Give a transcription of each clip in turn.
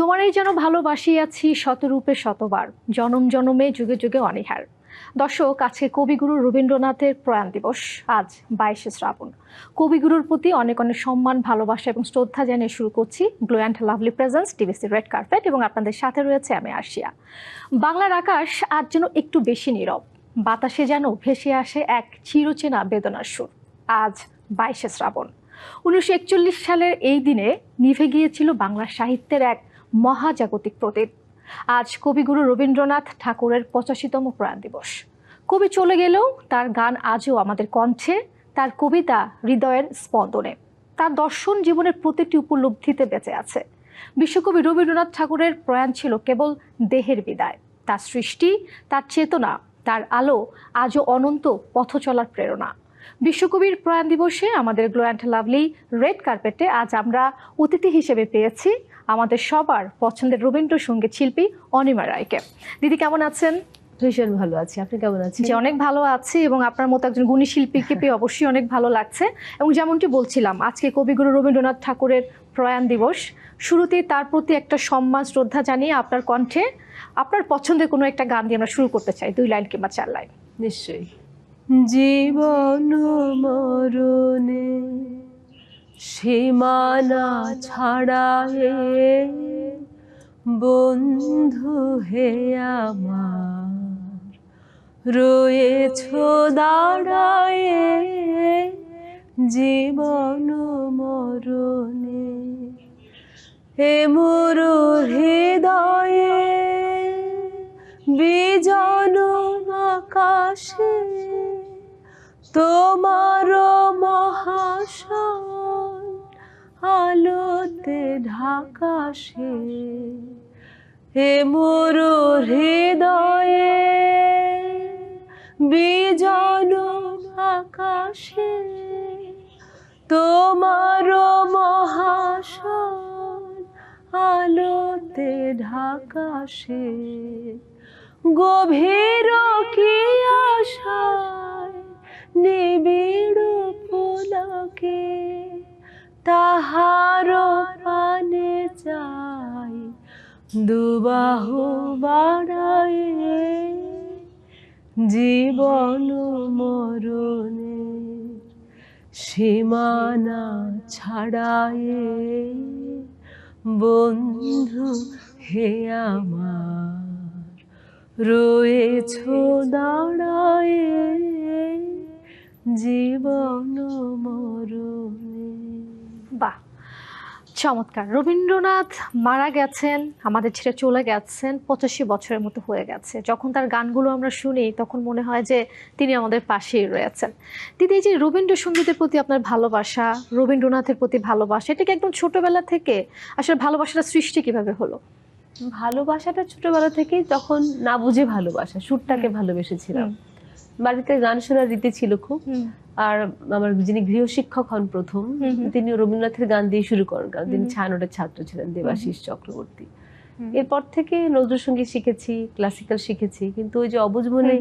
তোমারই যেন ভালোবাসিয়াছি শতরূপে শতবার, জনম জনমে যুগে যুগে অনিহার। দর্শক, আজকে কবিগুরু রবীন্দ্রনাথের প্রয়াণ দিবস। আজ 22শে শ্রাবণ। কবিগুরুর প্রতি অনেক অনেক সম্মান, ভালোবাসা এবং শ্রদ্ধা জানিয়ে শুরু করছি glow and lovely presence TVC red carpet, এবং আপনাদের সাথে রয়েছে আমি আরশিয়া। বাংলার আকাশ আজ যেন একটু বেশি নীরব, বাতাসে যেন ভেসে আসে এক চিরচেনা বেদনার সুর। আজ 22শে শ্রাবণ। 1941 সালের এই দিনে নিভে গিয়েছিল বাংলা সাহিত্যের এক মহাজাগতিক প্রদীপ। আজ কবিগুরু রবীন্দ্রনাথ ঠাকুরের 85তম প্রয়াণ দিবস। কবি চলে গেলেও তার গান আজও আমাদের কণ্ঠে, তার কবিতা হৃদয়ের স্পন্দনে, তার দর্শন জীবনের প্রতিটি উপলব্ধিতে বেঁচে আছে। বিশ্বকবি রবীন্দ্রনাথ ঠাকুরের প্রয়াণ ছিল কেবল দেহের বিদায়। তার সৃষ্টি, তার চেতনা, তার আলো আজও অনন্ত পথ চলার প্রেরণা। বিশ্বকবির প্রয়াণ দিবসে আমাদের গ্লো অ্যান্ড লাভলি রেড কার্পেটে আজ আমরা অতিথি হিসেবে পেয়েছি আমাদের সবার পছন্দের রবীন্দ্রসঙ্গীত শিল্পী অনিমা রায়কে। দিদি, কেমন আছেন? ভীষণ ভালো আছি, আপনি কেমন আছেন? জি, অনেক ভালো আছি, এবং আপনার মতো একজন গুণী শিল্পীকে পেয়ে অবশ্যই অনেক ভালো লাগছে। এবং যেমনটি বলছিলাম, আজকে কবিগুরু রবীন্দ্রনাথ ঠাকুরের প্রয়াণ দিবস। শুরুতেই তার প্রতি একটা সম্মান শ্রদ্ধা জানিয়ে আপনার কণ্ঠে আপনার পছন্দের কোনো একটা গান দিয়ে আমরা শুরু করতে চাই, 2 লাইন কিংবা 4 লাইন। নিশ্চয়ই। জীবন মরণে সীমানা ছাড়ায়ে বন্ধু হে আমার রয়েছ দাঁড়ায়ে জীবন মরণে হে মোর হৃদয়ে বিজন আকাশে তোমার মহাশয় আলোতে ঢাকাশে হে মোর হৃদয়ে বিজন আকাশে তোমার মহাশয় আলোতে ঢাকাশে গভীর কি আশায় নিবিড় পুলকে তাহার পানে চাই দুবাহু বাড়ায়ে জীবন মরণে সীমানা ছাড়ায়ে বন্ধু হে আমার রয়েছ দাঁড়ায়ে জীবন মরণে। বাহ, চমৎকার। রবীন্দ্রনাথ মারা গেছেন, আমাদের ছেড়ে চলে গেছেন, 85 বছরের মতো হয়ে গেছে। যখন তার গানগুলো আমরা শুনি তখন মনে হয় যে তিনি আমাদের পাশেই রয়েছেন। দিদি, এই যে রবীন্দ্রসঙ্গীতের প্রতি আপনার ভালোবাসা, রবীন্দ্রনাথের প্রতি ভালোবাসা, এটাকে একদম ছোটবেলা থেকে আসলে ভালোবাসাটা সৃষ্টি কিভাবে হলো? ভালোবাসাটা ছোটবেলা থেকেই, তখন না বুঝে ভালোবাসা, সুরটাকে ভালোবেসেছিলাম। বাড়িতে গান শোনার রীতি ছিল খুব। আর আমার যিনি গৃহশিক্ষক হন প্রথম, তিনি রবীন্দ্রনাথের গান দিয়ে শুরু করেন, কারণ তিনি ছায়ানটের ছাত্র ছিলেন, দেবাশিস চক্রবর্তী। এরপর থেকে নজরুলসঙ্গীত শিখেছি, ক্লাসিক্যাল শিখেছি, কিন্তু ওই যে অবুঝ মনে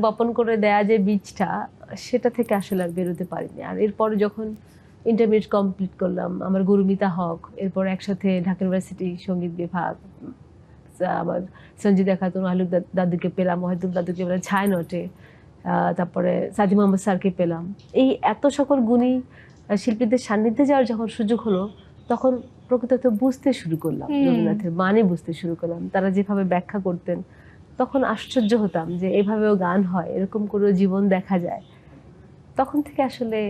বপন করে দেয়া যে বীজটা, সেটা থেকে আসলে আর বেরোতে পারিনি। আর এরপরে যখন ইন্টারমিডিয়েট কমপ্লিট করলাম, আমার গুরুমিতা হক, এরপর একসাথে ঢাকা ইউনিভার্সিটি সঙ্গীত বিভাগ, আমার সঞ্জিদা খাতুন, আহলুক দাদুকে পেলাম, ওয়াহিদুল দাদুকে পেলাম ছায়ানটে, তারপরে সাদি মোহাম্মদ স্যারকে পেলাম। এই এত সকল গুণী শিল্পীদের সান্নিধ্যে যাওয়ার যখন সুযোগ হলো, তখন প্রকৃতত বুঝতে শুরু করলাম, রবীন্দ্রনাথের মানে বুঝতে শুরু করলাম। তারা যেভাবে ব্যাখ্যা করতেন, তখন আশ্চর্য হতাম যে এভাবেও গান হয়, এরকম করেও জীবন দেখা যায়। তখন থেকে আসলে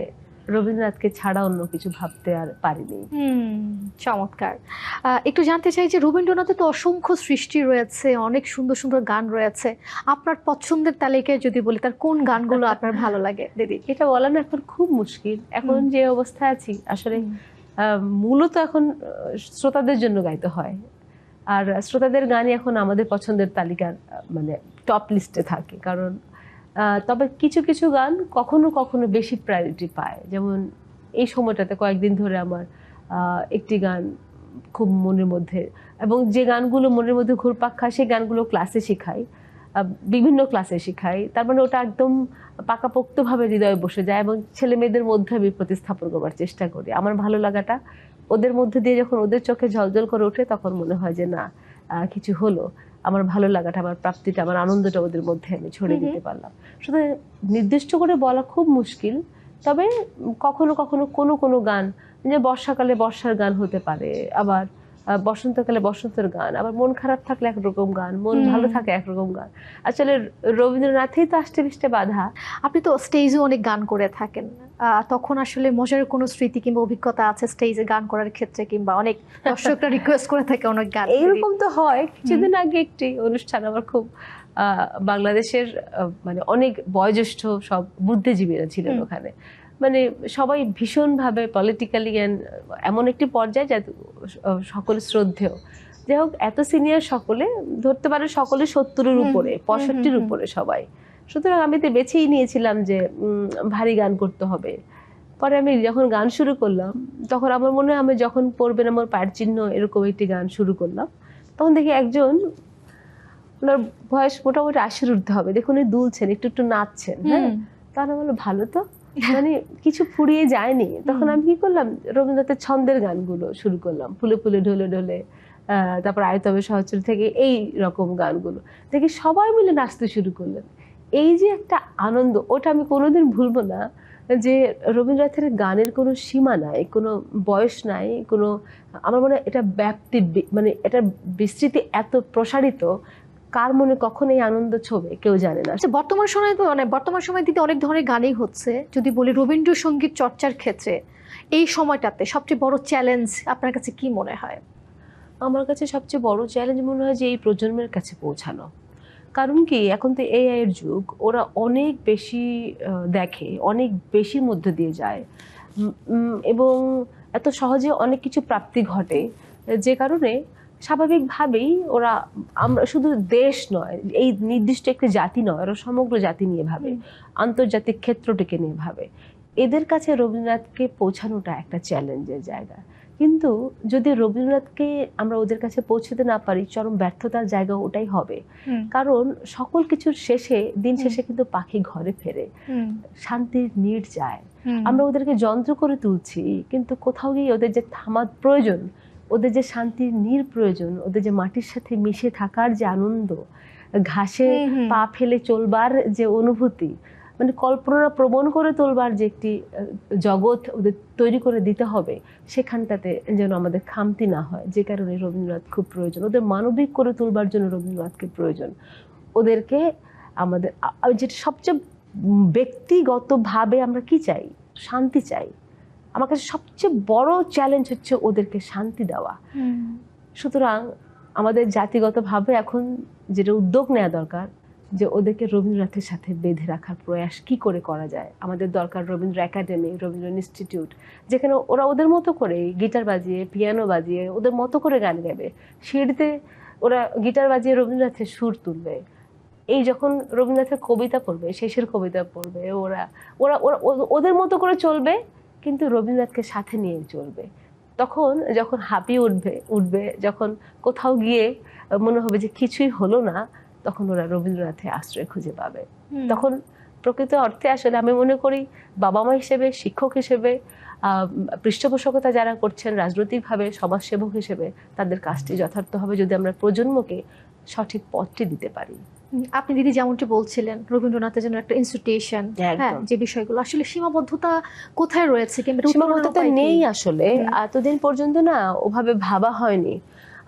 রবীন্দ্রনাথকে ছাড়া অন্য কিছু ভাবতে আর পারিনি। চমৎকার। একটু জানতে চাই যে রবীন্দ্রনাথের তো অসংখ্য সৃষ্টি রয়েছে, অনেক সুন্দর সুন্দর গান রয়েছে। আপনার পছন্দের তালিকায় যদি বলি, তার কোন গানগুলো আপনার ভালো লাগে দিদি? এটা বলা না এখন খুব মুশকিল। এখন যে অবস্থায় আছি আসলে মূলত এখন শ্রোতাদের জন্য গাইতে হয়, আর শ্রোতাদের গানই এখন আমাদের পছন্দের তালিকার মানে টপ লিস্টে থাকে। কারণ তবে কিছু কিছু গান কখনো কখনো বেশি প্রায়োরিটি পায়। যেমন এই সময়টাতে কয়েকদিন ধরে আমার একটি গান খুব মনের মধ্যে, এবং যে গানগুলো মনের মধ্যে ঘুরপাক খায় সেই গানগুলো ক্লাসে শেখাই, বিভিন্ন ক্লাসে শেখাই। তার মানে ওটা একদম পাকাপোক্তভাবে হৃদয়ে বসে যায়, এবং ছেলে মেয়েদের মধ্যে আমি প্রতিস্থাপন করবার চেষ্টা করি। আমার ভালো লাগাটা ওদের মধ্যে দিয়ে যখন ওদের চোখে ঝলঝল করে ওঠে তখন মনে হয় যে না কিছু হলো, আমার ভালো লাগাটা, আমার প্রাপ্তিটা, আমার আনন্দটা ওদের মধ্যে আমি ছড়িয়ে দিতে পারলাম। শুধু নির্দিষ্ট করে বলা খুব মুশকিল, তবে কখনো কখনো কোনো কোনো গান, যে বর্ষাকালে বর্ষার গান হতে পারে, আবার বসন্তকালে বসন্তের গান, আবার মন খারাপ থাকলে একরকম গান, মন ভালো থাকে একরকম গান। আসলে রবীন্দ্রনাথেই তো আষ্টে পৃষ্ঠে বাধা। আপনি তো স্টেজে অনেক গান করে থাকেন, তখন আসলে মজার কোনো স্মৃতি কিংবা অভিজ্ঞতা আছে স্টেজে গান করার ক্ষেত্রে, কিংবা অনেক দর্শকরা রিকোয়েস্ট করে থাকে অনেক গান? এইরকম তো হয়। কিছুদিন আগে একটি অনুষ্ঠান আমার খুব বাংলাদেশের মানে অনেক বয়োজ্যেষ্ঠ সব বুদ্ধিজীবীরা ছিলেন ওখানে, মানে সবাই ভীষণভাবে পলিটিক্যালি এমন একটি পর্যায়ে যা সকলে শ্রদ্ধেয়। যাই হোক, এত সিনিয়র, সকলে ধরতে পারে সকলে 70-এর উপরে, 65-র উপরে সবাই। সুতরাং আমি তো বেছেই নিয়েছিলাম যে ভারী গান করতে হবে। পরে আমি যখন গান শুরু করলাম তখন আমার মনে হয় আমি যখন পড়বেন আমার পায়ের চিহ্ন এরকম একটি গান শুরু করলাম, তখন দেখি একজন, ওনার বয়স মোটামুটি 80-র ঊর্ধ্বে হবে, দেখুন উনি দুলছেন, একটু একটু নাচছেন। হ্যাঁ, তখন আমি বললাম ভালো তো, মানে কিছু ফুরিয়ে যায়নি। তখন আমি কি করলাম, রবীন্দ্রনাথের ছন্দের গানগুলো শুরু করলাম, ফুলে ফুলে ঢলে ঢলে, তারপর আয়তবে সহচর থেকে এই রকম গানগুলো দেখি সবাই মিলে নাচতে শুরু করলেন। এই যে একটা আনন্দ, ওটা আমি কোনোদিন ভুলবো না, যে রবীন্দ্রনাথের গানের কোনো সীমা নাই, কোনো বয়স নাই, কোনো, আমার মনে হয় এটা ব্যাপ্তি, মানে এটার বিস্তৃতি এত প্রসারিত, কার মনে কখন এই আনন্দ ছোবে কেউ জানে না। আচ্ছা, বর্তমান সময়ে তো মানে বর্তমান সময় দিতে অনেক ধরনের গানই হচ্ছে, যদি বলি রবীন্দ্রসঙ্গীত চর্চার ক্ষেত্রে এই সময়টাতে সবচেয়ে বড় চ্যালেঞ্জ আপনার কাছে কি মনে হয়? আমার কাছে সবচেয়ে বড় চ্যালেঞ্জ মনে হয় যে এই প্রজন্মের কাছে পৌঁছানো। কারণ কি, এখন তো এআই এর যুগ, ওরা অনেক বেশি দেখে, অনেক বেশির মধ্যে দিয়ে যায়, এবং এত সহজে অনেক কিছু প্রাপ্তি ঘটে, যে কারণে স্বাভাবিকভাবেই ওরা, আমরা শুধু দেশ নয়, এই নির্দিষ্ট একটি জাতি নয়, ওরা সমগ্র জাতি নিয়ে ভাবে, আন্তর্জাতিক ক্ষেত্রটিকে নিয়ে ভাবে। এদের কাছে রবীন্দ্রনাথকে পৌঁছানোটা একটা চ্যালেঞ্জের জায়গা। কিন্তু যদি রবীন্দ্রনাথকে আমরা ওদের কাছে পৌঁছতে না পারি, চরম ব্যর্থতার জায়গা ওটাই হবে। কারণ সকল কিছুর শেষে, দিন শেষে কিন্তু পাখি ঘরে ফেরে, শান্তির নীড় চায়। আমরা ওদেরকে যন্ত্র করে তুলছি, কিন্তু কোথাও গিয়ে ওদের যে থামার প্রয়োজন, ওদের যে শান্তির নীড় প্রয়োজন, ওদের যে মাটির সাথে মিশে থাকার যে আনন্দ, ঘাসে পা ফেলে চলবার যে অনুভূতি, মানে কল্পনা প্রবণ করে তোলবার যে একটি জগৎ ওদের তৈরি করে দিতে হবে, সেখানটাতে যেন আমাদের খামতি না হয়। যে কারণে রবীন্দ্রনাথ খুব প্রয়োজন, ওদের মানবিক করে তোলবার জন্য রবীন্দ্রনাথকে প্রয়োজন। ওদেরকে আমাদের যেটা সবচেয়ে ব্যক্তিগতভাবে আমরা কি চাই, শান্তি চাই। আমার কাছে সবচেয়ে বড় চ্যালেঞ্জ হচ্ছে ওদেরকে শান্তি দেওয়া। সুতরাং আমাদের জাতিগতভাবে এখন যেটা উদ্যোগ নেওয়া দরকার, যে ওদেরকে রবীন্দ্রনাথের সাথে বেঁধে রাখার প্রয়াস কি করে করা যায়। আমাদের দরকার রবীন্দ্র একাডেমি, রবীন্দ্র ইনস্টিটিউট, যেখানে ওরা ওদের মতো করে গিটার বাজিয়ে, পিয়ানো বাজিয়ে ওদের মতো করে গান গাবে। সিঁড়িতে ওরা গিটার বাজিয়ে রবীন্দ্রনাথের সুর তুলবে। এই যখন রবীন্দ্রনাথের কবিতা পড়বে, শেষের কবিতা পড়বে, ওরা ওরা ওরা ওদের মতো করে চলবে, কিন্তু রবীন্দ্রনাথকে সাথে নিয়ে চলবে। তখন যখন হাঁপিয়ে উঠবে, যখন কোথাও গিয়ে মনে হবে যে কিছুই হলো না, তখন ওরা রবীন্দ্রনাথে আশ্রয় খুঁজে পাবে। তখন প্রকৃত অর্থে আসলে আমি মনে করি বাবা মা হিসেবে, শিক্ষক হিসেবে, পৃষ্ঠপোষকতা যারা করছেন রাজনৈতিকভাবে, সমাজসেবক হিসেবে, তাদের কাজটি যথার্থ হবে যদি আমরা প্রজন্মকে সঠিক পথটি দিতে পারি। আপনি দিদি যেমনটি বলছিলেন, রবীন্দ্রনাথের জন্য একটা ইনস্টিটিউশন, যে বিষয়গুলো আসলে সীমাবদ্ধতা কোথায় রয়েছে, কিংবা সীমাবদ্ধতা নেই আসলে, এতদিন পর্যন্ত না ওভাবে ভাবা হয়নি।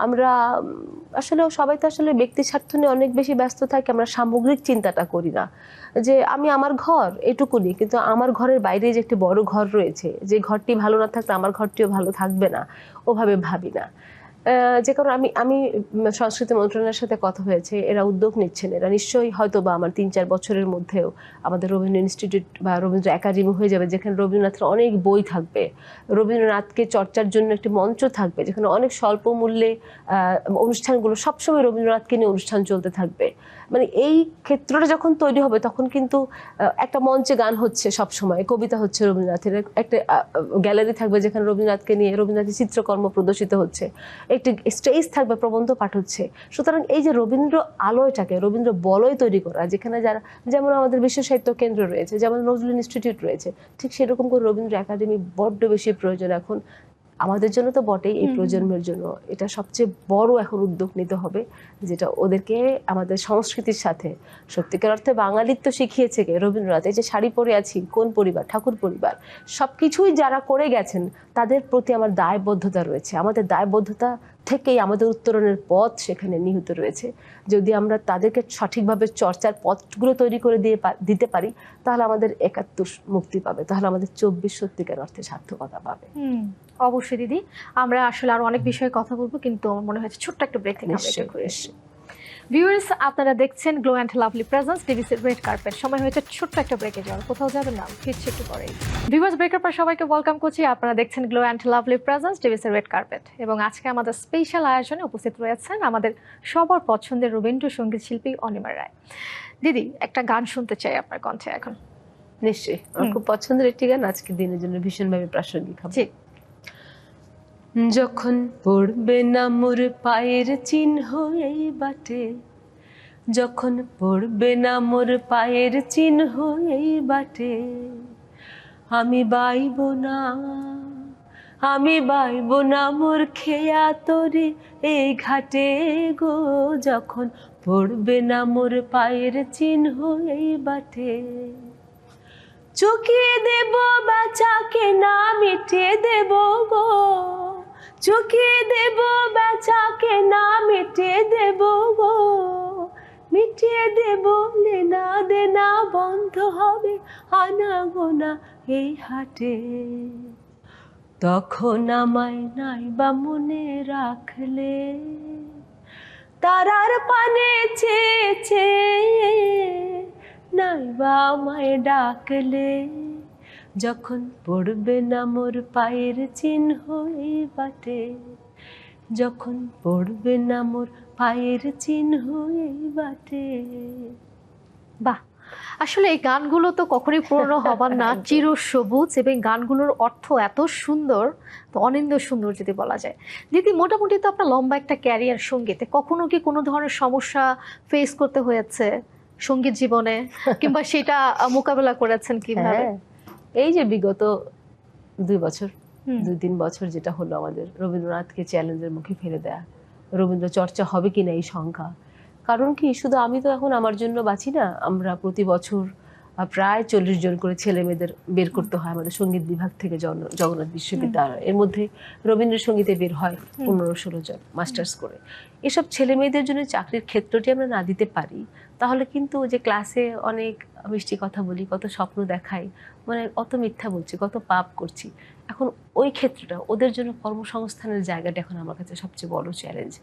আমরা আসলে সবাই তো আসলে ব্যক্তি স্বার্থ নিয়ে অনেক বেশি ব্যস্ত থাকি, আমরা সামগ্রিক চিন্তাটা করি না, যে আমি আমার ঘর এটুকুনি, কিন্তু আমার ঘরের বাইরে যে একটি বড় ঘর রয়েছে, যে ঘরটি ভালো না থাকলে আমার ঘরটিও ভালো থাকবে না, ওভাবে ভাবি না। যে কারণে আমি সংস্কৃতি মন্ত্রণালয়ের সাথে কথা হয়েছে, এরা উদ্যোগ নিচ্ছেন, এরা নিশ্চয়ই হয়তো বা আমার 3-4 বছরের মধ্যেও আমাদের রবীন্দ্র ইনস্টিটিউট বা রবীন্দ্র একাডেমি হয়ে যাবে, যেখানে রবীন্দ্রনাথের অনেক বই থাকবে, রবীন্দ্রনাথকে চর্চার জন্য একটি মঞ্চ থাকবে, যেখানে অনেক স্বল্প মূল্যে অনুষ্ঠানগুলো, সবসময় রবীন্দ্রনাথকে নিয়ে অনুষ্ঠান চলতে থাকবে। মানে এই ক্ষেত্রটা যখন তৈরি হবে, তখন কিন্তু একটা মঞ্চে গান হচ্ছে, সবসময় কবিতা হচ্ছে রবীন্দ্রনাথের, একটা গ্যালারি থাকবে যেখানে রবীন্দ্রনাথকে নিয়ে রবীন্দ্রনাথের চিত্রকর্ম প্রদর্শিত হচ্ছে, একটি স্টেজ থাকবে, প্রবন্ধ পাঠ হচ্ছে। সুতরাং এই যে রবীন্দ্র আলয়টাকে, রবীন্দ্র বলয় তৈরি করা, যেখানে যারা, যেমন আমাদের বিশ্ব সাহিত্য কেন্দ্র রয়েছে, যেমন নজরুল ইনস্টিটিউট রয়েছে, ঠিক সেরকম করে রবীন্দ্র একাডেমি বড্ড বেশি প্রয়োজন এখন। আমাদের জন্য তো বটেই, এই প্রজন্মের জন্য এটা সবচেয়ে বড় এখন উদ্যোগ নিতে হবে, যেটা ওদেরকে আমাদের সংস্কৃতির সাথে, সত্যিকার অর্থে বাঙালিত্ব শিখিয়েছে কে? রবীন্দ্রনাথ। এই যে শাড়ি পরে আছি, কোন পরিবার? ঠাকুর পরিবার। সবকিছুই যারা করে গেছেন তাদের প্রতি আমার দায়বদ্ধতা রয়েছে। আমাদের দায়বদ্ধতা থেকেই আমাদের উত্তরণের পথ সেখানে নিহিত রয়েছে। যদি আমরা তাদেরকে সঠিকভাবে চর্চার পথগুলো তৈরি করে দিতে পারি, তাহলে আমাদের ৭১ মুক্তি পাবে, তাহলে আমাদের ২৪ সত্যিকার অর্থে সার্থকতা পাবে। অবশ্যই দিদি, আমরা আসলে আরো অনেক বিষয়ে কথা বলবো, কিন্তু আমার মনে হচ্ছে ছোট্ট একটা ব্রেক নিয়ে ভিউয়ার্স, আপনারা দেখছেন গ্লো অ্যান্ড লাভলি প্রেজেন্স ডিবিসির রেড কার্পেট। সময় হয়েছে ছোট্ট একটা ব্রেকে যাওয়ার, কোথাও যাবেন না, ফিরছে একটু পরেই। ভিউয়ার্স, ব্রেকের পর সবাইকে ওয়েলকাম করছি। আপনারা দেখছেন গ্লো অ্যান্ড লাভলি প্রেজেন্স ডিবিসির রেড কার্পেট, এবং আজকে আমাদের স্পেশাল আয়োজনে উপস্থিত রয়েছেন আমাদের সবার পছন্দের রবীন্দ্রসঙ্গীত শিল্পী অনিমা রায়। দিদি, একটা গান শুনতে চাই আপনার কণ্ঠে এখন। নিশ্চয়ই, আমার খুব পছন্দের একটি গান, আজকের দিনের জন্য ভীষণভাবে প্রাসঙ্গিক হবে। যখন পড়বে না মোর পায়ের চিহ্ন এই বাটে, যখন পড়বে না মোর পায়ের চিহ্ন এই বাটে, আমি বাইব না, আমি বাইব না মোর খেয়া তোরে এই ঘাটে গো, যখন পড়বে না মোর পায়ের চিহ্ন এই বাটে। চুকিয়ে দেব বেচাকে না মিটিয়ে দেব গো, চুকিয়ে দেব বেচাকে না মিটিয়ে দেব গো, মিটিয়ে দেব লেনা দেনা বন্ধ হবে আনা গোনা এই হাটে। তখন আমায় নাই বা মনে রাখলে, তারার পানে চেয়ে চেয়ে নাই বা আমায় ডাকলে, যখন পড়বে না মোর পায়ের চিহ্ন এই বাটে, যখন পড়বে না মোর পায়ের চিহ্ন এই বাটে। বাহ, আসলে এই গানগুলো তো কখনোই পুরনো হবার না, চিরসবুজ, এবং গানগুলোর অর্থ এত সুন্দর, তো অনিন্দ সুন্দর যদি বলা যায়। দিদি, মোটামুটি তো আপনার লম্বা একটা ক্যারিয়ার সঙ্গীতে, কখনো কি কোনো ধরনের সমস্যা ফেস করতে হয়েছে সঙ্গীত জীবনে, কিংবা সেটা মোকাবেলা করেছেন কিভাবে? এই যে বিগত ২-৩ বছর যেটা হলো, আমাদের রবীন্দ্রনাথকে চ্যালেঞ্জের মুখে ফেলে দেয়া, রবীন্দ্র চর্চা হবে কিনা এই শঙ্কা। কারণ কি, শুধু আমি তো এখন আমার জন্য বাঁচি না, আমরা প্রতি বছর প্রায় ৪০ জন করে ছেলে মেয়েদের বের করতে হয় আমাদের সঙ্গীত বিভাগ থেকে জগন্নাথ বিশ্ববিদ্যালয়। এর মধ্যে রবীন্দ্রসঙ্গীতে বের হয় ১৫-১৬ জন মাস্টার্স করে। এসব ছেলে মেয়েদের জন্য চাকরির ক্ষেত্রটি আমরা না দিতে পারি, তাহলে কিন্তু যে ক্লাসে অনেক মিষ্টি কথা বলি, কত স্বপ্ন দেখাই, মানে অত মিথ্যা বলছি, কত পাপ করছি, এখন ওই ক্ষেত্রটা, ওদের জন্য কর্মসংস্থানের জায়গাটা এখন আমার কাছে সবচেয়ে বড় চ্যালেঞ্জ।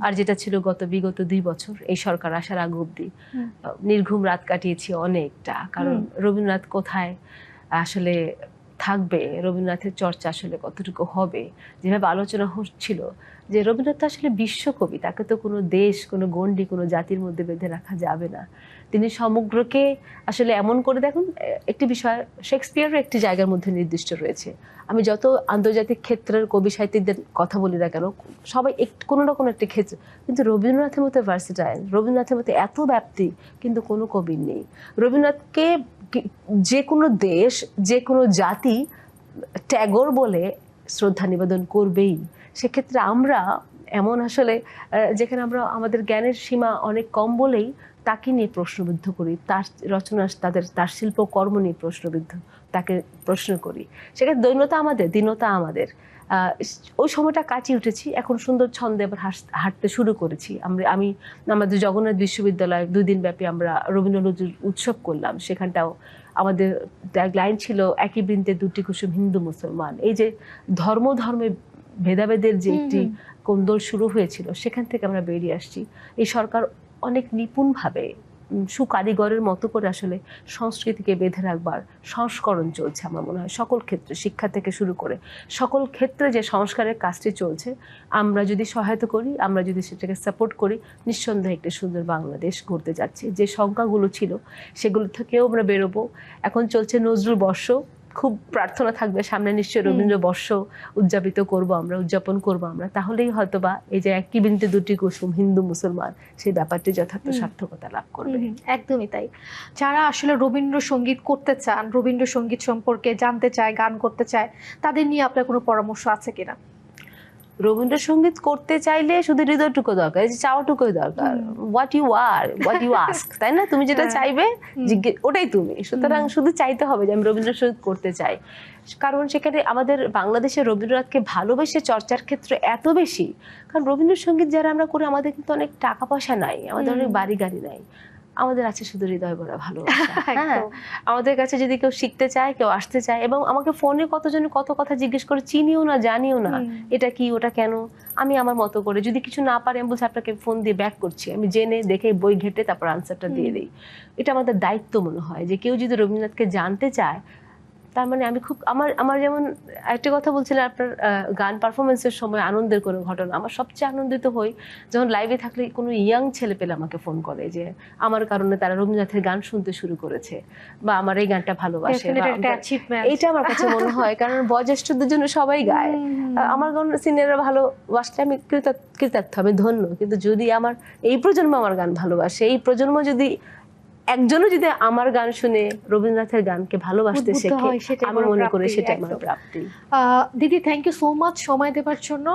আর যেটা ছিল বিগত ২ বছর, এই সরকার আসার আগ অব্দি নির্ঘুম রাত কাটিয়েছি অনেকটা। কারণ রবীন্দ্রনাথ কোথায় আসলে থাকবে, রবীন্দ্রনাথের চর্চা আসলে কতটুকু হবে, যেভাবে আলোচনা হচ্ছিল যে রবীন্দ্রনাথ আসলে বিশ্বকবি, তাকে তো কোনো দেশ, কোনো গণ্ডি, কোনো জাতির মধ্যে বেঁধে রাখা যাবে না। তিনি সমগ্রকে আসলে এমন করে, দেখুন একটি বিষয়, শেক্সপিয়ারও একটি জায়গার মধ্যে নির্দিষ্ট রয়েছে। আমি যত আন্তর্জাতিক ক্ষেত্রের কবি সাহিত্যিকদের কথা বলি না কেন, সবাই কোনো রকম একটি ক্ষেত্র, কিন্তু রবীন্দ্রনাথের মতো ভার্সেটাইল, রবীন্দ্রনাথের মতো এত ব্যাপ্তি কিন্তু কোনো কবির নেই। রবীন্দ্রনাথকে যে কোনো দেশ, যে কোনো জাতি ট্যাগর বলে শ্রদ্ধা নিবেদন করবেই। সেক্ষেত্রে আমরা এমন আসলে, যেখানে আমরা আমাদের জ্ঞানের সীমা অনেক কম বলেই তাকে নিয়ে প্রশ্নবিদ্ধ করি, তার রচনা, তার শিল্পকর্ম নিয়ে প্রশ্নবিদ্ধ, তাকে প্রশ্ন করি। সেখানে দৈন্যতা আমাদের, দীনতা আমাদের। ওই সময়টা কাটিয়ে উঠেছি, এখন সুন্দর ছন্দে আবার হাঁটতে শুরু করেছি। আমি আমাদের জগন্নাথ বিশ্ববিদ্যালয়ে ২ দিন ব্যাপী আমরা রবীন্দ্র নজরুল উৎসব করলাম। সেখানটাও আমাদের লাইন ছিল, একই বৃন্তে দুটি কুসুম হিন্দু মুসলমান। এই যে ধর্মের ভেদাভেদের যে একটি কোন্দল শুরু হয়েছিল, সেখান থেকে আমরা বেরিয়ে আসছি। এই সরকার অনেক নিপুণভাবে, সুকারিগরের মতো করে আসলে সংস্কৃতিকে বেঁধে রাখবার সংস্করণ চলছে। আমার মনে হয় সকল ক্ষেত্রে, শিক্ষা থেকে শুরু করে সকল ক্ষেত্রে যে সংস্কারের কাজটি চলছে, আমরা যদি সহায়তা করি, আমরা যদি সেটাকে সাপোর্ট করি, নিঃসন্দেহে একটি সুন্দর বাংলাদেশ গড়তে যাচ্ছে। যে শঙ্কাগুলো ছিল সেগুলো থেকেও আমরা বেরোবো। এখন চলছে নজরুল বর্ষ, খুব প্রার্থনা থাকবে সামনে নিশ্চয়ই রবীন্দ্র বর্ষ উদযাপন করব আমরা, তাহলেই হয়তোবা এই যে একই বৃন্তে দুটি কুসুম হিন্দু মুসলমান সেই ব্যাপারটি যথার্থ সার্থকতা লাভ করবে। একদমই তাই। যারা আসলে রবীন্দ্রসঙ্গীত করতে চান, রবীন্দ্রসঙ্গীত সম্পর্কে জানতে চায়, গান করতে চায়, তাদের নিয়ে আপনার কোনো পরামর্শ আছে কিনা? রবীন্দ্রসঙ্গীত করতে চাইলে শুধু হৃদয়টুকু দরকার, এই যে চাওয়াটুকুই দরকার, হোয়াট ইউ আস্ক, তাই না? তুমি যেটা চাইবে ওটাই তুমি। সুতরাং শুধু চাইতে হবে যে আমি রবীন্দ্রসঙ্গীত করতে চাই, কারণ সেখানে আমাদের বাংলাদেশের রবীন্দ্রনাথকে ভালোবেসে চর্চার ক্ষেত্রে এত বেশি। কারণ রবীন্দ্রসঙ্গীত যারা আমরা করি, আমাদের কিন্তু অনেক টাকা পয়সা নাই, আমাদের অনেক বাড়ি গাড়ি নাই, আমাদের আছে শুধু হৃদয় ভরা ভালোবাসা। হ্যাঁ, আমাদের কাছে যদি কেউ শিখতে চায়, কেউ আসতে চায়, এবং আমাকে ফোনে কতজন কত কথা জিজ্ঞেস করে, চিনিও না জানিও না এটা কি ওটা কেন, আমি আমার মতো করে যদি কিছু না পারি, আমি বলছি আপনাকে ফোন দিয়ে ব্যাক করছি, আমি জেনে দেখে বই ঘেটে তারপর আনসারটা দিয়ে দিই। এটা আমাদের দায়িত্ব মনে হয় যে কেউ যদি রবীন্দ্রনাথকে জানতে চায়, তার মানে আমি খুব আমার যেমন একটা কথা বলছিলেন আপনার গান পারফরমেন্সের সময় আনন্দের কোনো ঘটনা, আমার সবচেয়ে আনন্দিত হই যখন লাইভে থাকলে কোনো ইয়াং ছেলে পেলে আমাকে ফোন করে যে আমার কারণে তারা রবীন্দ্রনাথের গান শুনতে শুরু করেছে, বা আমার এই গানটা ভালোবাসে। এইটা আমার কাছে মনে হয়, কারণ বয়োজ্যেষ্ঠদের জন্য সবাই গায়, আমার গান সিনিয়ররা ভালোবাসলে আমি কৃতার্থ, আমি ধন্য। কিন্তু যদি আমার এই প্রজন্ম আমার গান ভালোবাসে, এই প্রজন্ম যদি একজনও যদি আমার গান শুনে রবীন্দ্রনাথের গানকে ভালোবাসতে শেখে, আমি মনে করি সেটা আমার প্রাপ্তি। দিদি, থ্যাংক ইউ সো মাচ সময় দেওয়ার জন্য।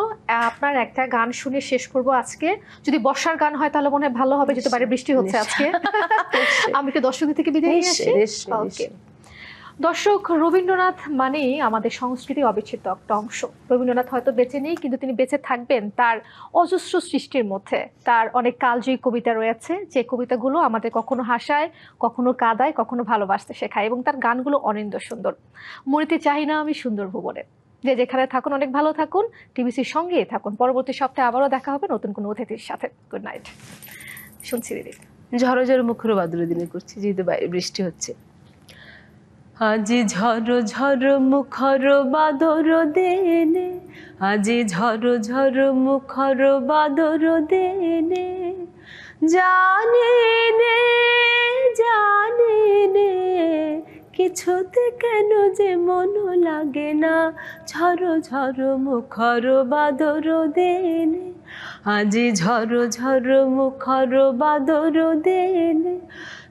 আপনার একটা গান শুনে শেষ করব আজকে। যদি বর্ষার গান হয় তাহলে মনে হয় ভালো হবে, যেহেতু বাইরে বৃষ্টি হচ্ছে আজকে। আমি একটু দর্শকদের থেকে বিদায় নিয়ে আসি। ওকে দর্শক, রবীন্দ্রনাথ মানেই আমাদের সংস্কৃতির অবিচ্ছেদ্য একটা অংশ। রবীন্দ্রনাথ হয়তো বেঁচে নেই, কিন্তু তিনি বেঁচে থাকবেন তার অজস্র সৃষ্টির মধ্যে। তার অনেক কালজয়ী কবিতা রয়েছে, যে কবিতাগুলো আমাদের কখনো হাসায়, কখনো কাঁদায়, কখনো ভালোবাসতে শেখায়, এবং তার গানগুলো অনিন্দ সুন্দর। মরিতে চাই না আমি সুন্দর ভুবনে। যে যেখানে থাকুন অনেক ভালো থাকুন, টিভিসির সঙ্গেই থাকুন। পরবর্তী সপ্তাহে আবারও দেখা হবে নতুন কোনো অতিথির সাথে। Good night. শুনছি দিদি। ঝড়ো ঝড়ো মুখর বাদুর দিনে করছি, যেহেতু বাইরে বৃষ্টি হচ্ছে। আজি ঝড়ো ঝড়ো মুখর বাদর দেনে, আজি ঝড়ো ঝড়ো মুখর বাদর দেনে, জানি নে কিছুতে কেন যে মন লাগে না, ঝড়ো ঝড়ো মুখর বাদর দেনে, আজি ঝড়ো ঝড়ো মুখর বাদর দেনে,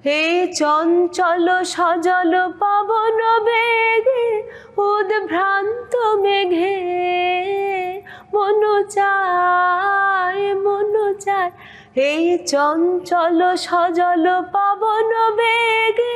হে চঞ্চল সজল পবন বেগে উদ্ভ্রান্ত মেঘে, মন চায় হে চঞ্চল সজল পবন বেগে